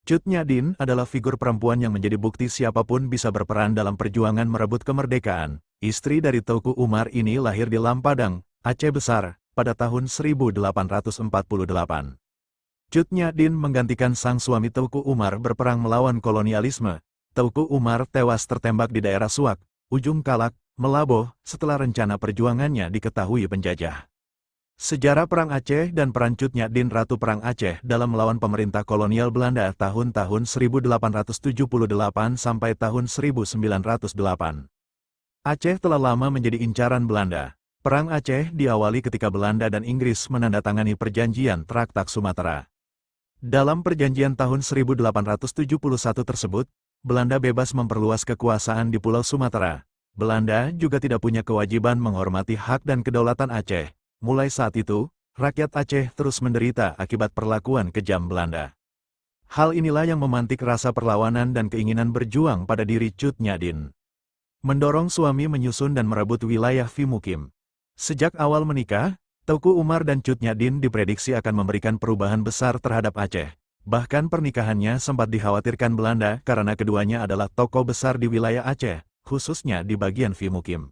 Cut Nyak Dien adalah figur perempuan yang menjadi bukti siapapun bisa berperan dalam perjuangan merebut kemerdekaan. Istri dari Teuku Umar ini lahir di Lampadang, Aceh Besar, pada tahun 1848. Cut Nyak Dien menggantikan sang suami Teuku Umar berperang melawan kolonialisme. Teuku Umar tewas tertembak di daerah Suak, Ujung Kalak, Melaboh, setelah rencana perjuangannya diketahui penjajah. Sejarah Perang Aceh dan peran Cut Nyak Dien Ratu Perang Aceh dalam melawan pemerintah kolonial Belanda tahun-tahun 1878 sampai tahun 1908. Aceh telah lama menjadi incaran Belanda. Perang Aceh diawali ketika Belanda dan Inggris menandatangani Perjanjian Traktat Sumatera. Dalam perjanjian tahun 1871 tersebut, Belanda bebas memperluas kekuasaan di Pulau Sumatera. Belanda juga tidak punya kewajiban menghormati hak dan kedaulatan Aceh. Mulai saat itu, rakyat Aceh terus menderita akibat perlakuan kejam Belanda. Hal inilah yang memantik rasa perlawanan dan keinginan berjuang pada diri Cut Nyak Dien. Mendorong suami menyusun dan merebut wilayah Fimukim. Sejak awal menikah, Teuku Umar dan Cut Nyak Dien diprediksi akan memberikan perubahan besar terhadap Aceh. Bahkan pernikahannya sempat dikhawatirkan Belanda karena keduanya adalah tokoh besar di wilayah Aceh, khususnya di bagian Fimukim.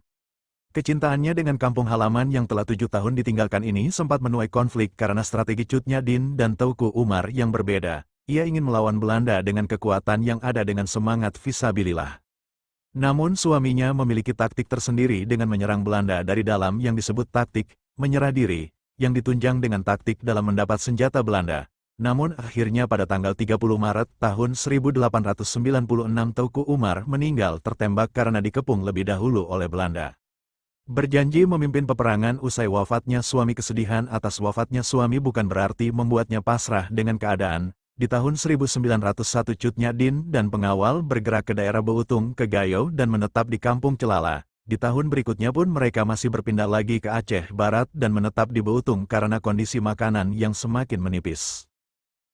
Kecintaannya dengan kampung halaman yang telah 7 tahun ditinggalkan ini sempat menuai konflik karena strategi Cut Nyak Dien dan Teuku Umar yang berbeda. Ia ingin melawan Belanda dengan kekuatan yang ada dengan semangat fisabilillah. Namun suaminya memiliki taktik tersendiri dengan menyerang Belanda dari dalam yang disebut taktik menyerah diri, yang ditunjang dengan taktik dalam mendapat senjata Belanda. Namun akhirnya pada tanggal 30 Maret tahun 1896 Teuku Umar meninggal tertembak karena dikepung lebih dahulu oleh Belanda. Berjanji memimpin peperangan usai wafatnya suami. Kesedihan atas wafatnya suami bukan berarti membuatnya pasrah dengan keadaan. Di tahun 1901 Cut Nyak Dien dan pengawal bergerak ke daerah Beutung ke Gayo dan menetap di Kampung Celala. Di tahun berikutnya pun mereka masih berpindah lagi ke Aceh Barat dan menetap di Beutung karena kondisi makanan yang semakin menipis.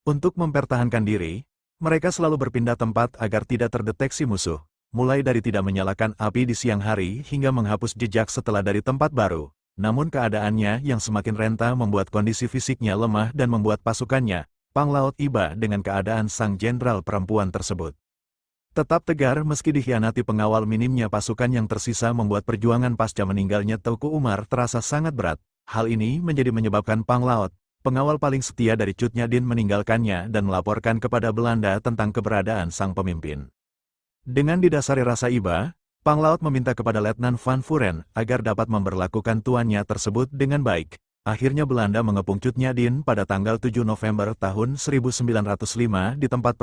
Untuk mempertahankan diri, mereka selalu berpindah tempat agar tidak terdeteksi musuh. Mulai dari tidak menyalakan api di siang hari hingga menghapus jejak setelah dari tempat baru. Namun keadaannya yang semakin renta membuat kondisi fisiknya lemah dan membuat pasukannya, Panglaut iba dengan keadaan sang jenderal perempuan tersebut. Tetap tegar meski dikhianati pengawal, minimnya pasukan yang tersisa membuat perjuangan pasca meninggalnya Teuku Umar terasa sangat berat. Hal ini menjadi menyebabkan Panglaut, pengawal paling setia dari Cut Nyak Dien, meninggalkannya dan melaporkan kepada Belanda tentang keberadaan sang pemimpin. Dengan didasari rasa iba, Panglaut meminta kepada Letnan Van Vuren agar dapat memperlakukan tuannya tersebut dengan baik. Akhirnya Belanda mengepung Cut Nyak Dien pada tanggal 7 November tahun 1905 di tempat